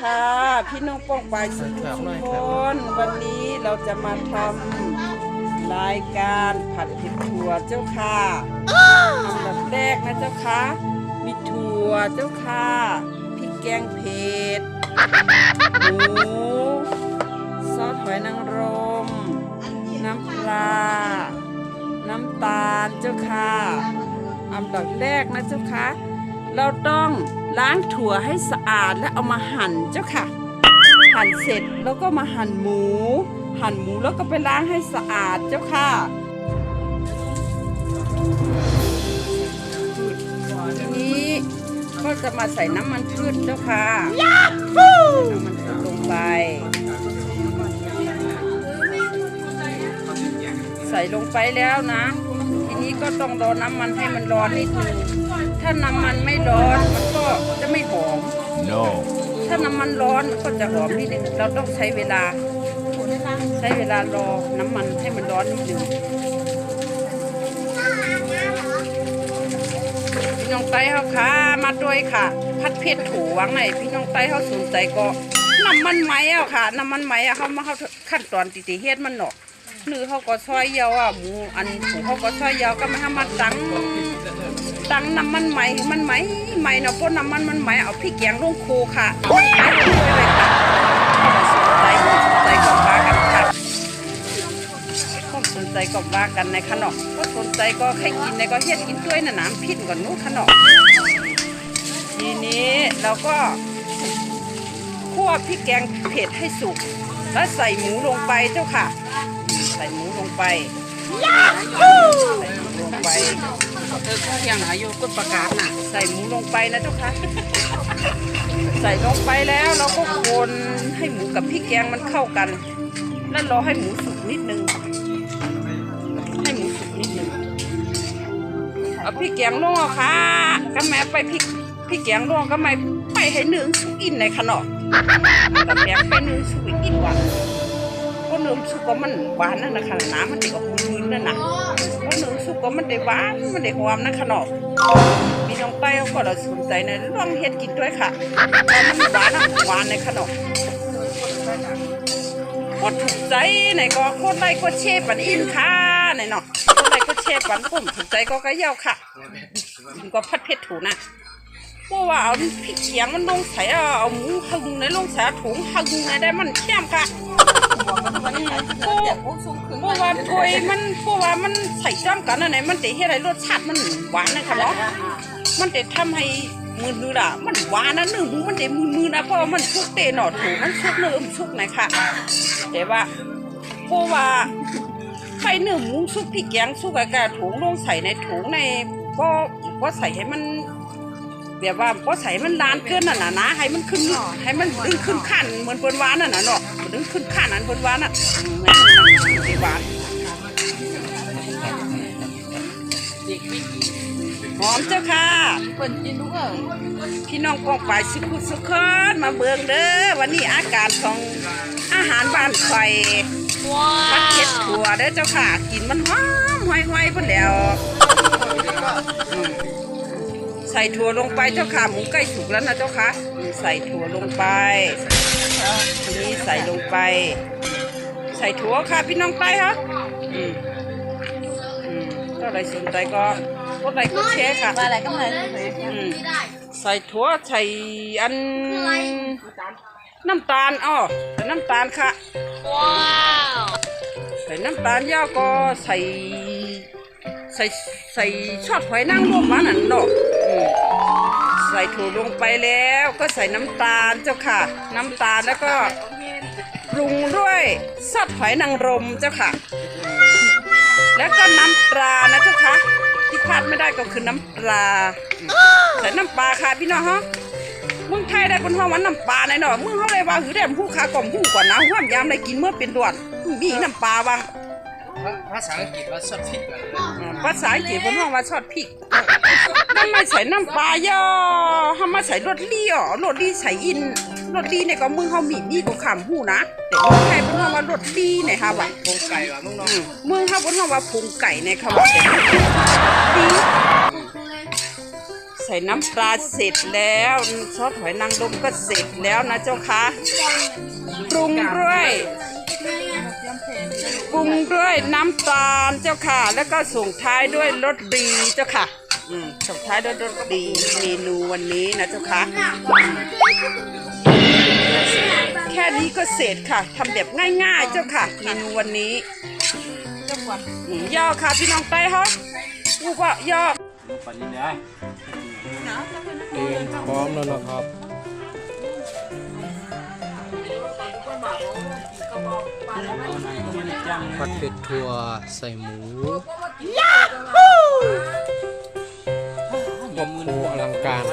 ค่ะพี่น้องป้องปายสุขคนวันนี้เราจะมาทำรายการผัดเผ็ดถั่วเจ้าค่ะอันดับแรกนะเจ้าค่ะมีถั่วเจ้าค่ะพริกแกงเผ็ดหมูซอสหอยนางรมน้ำปลาน้ำตาลเจ้าค่ะอันดับแรกนะเจ้าค่ะเราต้องล้างถั่วให้สะอาดและเอามาหั่นเจ้าค่ะหั่นเสร็จแล้วก็มาหั่นหมูแล้วก็ไปล้างให้สะอาดเจ้าค่ะทีนี้ก็จะมาใส่น้ำมันพืชเจ้าค่ะน้ำมันพืชลงไปใส่ลงไปแล้วนะทีนี้ก็ต้องรอน้ำมันให้มันร้อนนิดนึงถ้าน้ำมันไม่ร้อนมันก็จะไม่หอม No ถ้าน้ำมันร้อนมันก็จะหอมนิดนึงเราต้องใช้เวลารอน้ำมันให้มันร้อนนิดนึงพี่น้องไต้เขาค่ะมาด้วยค่ะผัดเผ็ดถั่วหวังไหนพี่น้องไต้เขาสนใจก็น้ำมันไหมอ่ะค่ะน้ำมันไหมอ่ะเขามาเขาขั้นตอนติเฮ็ดมันเนาะหรือเขาก็ซอยยาวอ่ะหมูอันผูเขาก็ซอยยาวก็มาทำมาตั้งน้ำมันไหมมันไหมเนาะเพราะน้ำมันไหมเอาพริกแกงลงโคค่ะไปเลยค่ะสนใจก็ว่ากันค่ะสนใจก็ว่ากันในขนมก็สนใจก็ใครกินในก็เฮ็ดกินด้วยน้ำพิษก่อนนู้นขนมทีนี้เราก็คั่วพริกแกงเผ็ดให้สุกแล้วใส่หมูลงไปเจ้าค่ะใส่หมูลงไปลงไปอย่างอายุก็ประกาศน่ะใส่หมูลงไปนะเจ้าค่ะใส่ลงไปแล้วเราก็คนให้หมูกับพริกแกงมันเข้ากันแล้วรอให้หมูสุกนิดนึงเอาพริกแกงลงอ่ะค่ะก็แม่ไปพริกแกงลงก็ไม่ไปให้เนื้อสุกอินในขนมก็แม่ไปเนื้อสุกอินหวานก็เนื้อสุกก็มันหวานนั่นนะคะน้ำมันจะออกมึนๆนั่นนะก็เนื้อสุกก็มันได้หวานมันได้หอมนะขนมมีน้องไต้ก็เราสนใจในลองเฮ็ดกินด้วยค่ะมันหวานในขนมก็ถูกใจไหนก็โคตรไรก็เชฟปันอินค่ะไหนเนาะโคตรไรก็เชฟปันผมถูกใจก็เย้าค่ะก็ผัดเผ็ดถูนะเพราะว่าเอาพริกเขียงมันลงใส่เอาหมูหั่นในลงใส่ถุงหั่นในได้มันแจ่มค่ะเพราะว่าถ้วยมันเพราะว่ามันใส่จ้ำกันอะไรมันจะให้อะไรรสชาติมันหวานนะคะเนาะมันจะทำให้มือล่ะมันหวานนะเนื้อหมูมันจะมือนะเพราะมันชุกเตะหน่อถูมันชุกเนื้อชุกไหนค่ะแต่ว่าเพราะว่าไปเนื้อหมูชุกพริกแกงชุกกะถุงลงใส่ในถุงในก็ใส่ให้มันแบบว่าก็ใส่มันนานเกินน่ะนะให้มันขึ้นให้มันดึงขึ้นขั้นเหมือนเปิ้นหวานน่ะเนาะดึงขึ้นขั้นนั้นเปิ้นหวานน่ะเหมือนหวานหอมเจ้าค่ะเปิ้นกินลูกพี่น้องกองฝ่ายสุขนมาเบิ่งเด้อวันนี้อากาศของอาหารบ้านไฟผัดเผ็ดถั่วเด้อเจ้าค่ะกินมันหอมห้อยๆเพิ่นแล้วใส่ถั่วลงไปเจ้าค่ะหมูใกล้สุกแล้วนะเจ้าค่ะใส่ถั่วลงไปนี่ใส่ลงไปใส่ถั่วค่ะพี่น้องใต้ค่ะก็อะไรสนใจก็อะไรก็แชร์ค่ะอะไรก็เลยใส่ถั่วใส่อันน้ำตาลใส่น้ำตาลค่ะใส่น้ำตาลย่าก็ใส่ชอดหอยนางรมมานั่นเนาะใส่ถั่วลงไปแล้วก็ใส่น้ำตาลเจ้าค่ะน้ำตาลแล้วก็ปรุงด้วยซอสหอยนางรมเจ้าค่ะแล้วก็น้ำปลานะเจ้าค่ะที่พลาดไม่ได้ก็คือน้ำปลาใส่น้ำปลาค่ะพี่น้องฮะเมืองไทยได้บนห้องวันน้ำปลาในเนาะเมืองเขาเลยว่าหือแดมผู้ค้ากล่อมผู้ก่อนนะห้ามยามได้กินเมื่อเป็นด่วนมีน้ำปลาบ้างภาษาอังกฤษว่าซอสพริกภาษาอังกฤษบนห้องว่าซอสพริกทำไมใส่น้ำปลาย่อทำไมใส่รสลี่รสลี่ใส่อินรสลี่ในก็เมืองเขามีนี่ก็ขำหูนะแต่เมืองไทยบนห้องว่ารสลี่ในค่ะว่ะผงไก่ว่ะมึงเนาะเมืองเขาบนห้องว่าผงไก่ในค่ะว่าดี ใส่น้ำปลาเสร็จแล้วซอสหอยนางรมก็เสร็จแล้วนะเจ้าค่ะปรุงด้วยน้ำตาลเจ้าค่ะแล้วก็ส่งท้ายด้วยรสดีเจ้าค่ะส่งท้ายด้วยรสดีเมนูวันนี้นะเจ้าค่ะแค่นี้ก็เสร็จค่ะทำแบบง่ายๆเจ้าค่ะเมนูวันนี้ย่อค่ะพี่น้องไต้ฮะกูก็ย่อ ปันนี้ได้ เตรียมพร้อมแล้วนะครับผัดเผ็ดถั่วใส่หมูโอ้โหอลังการ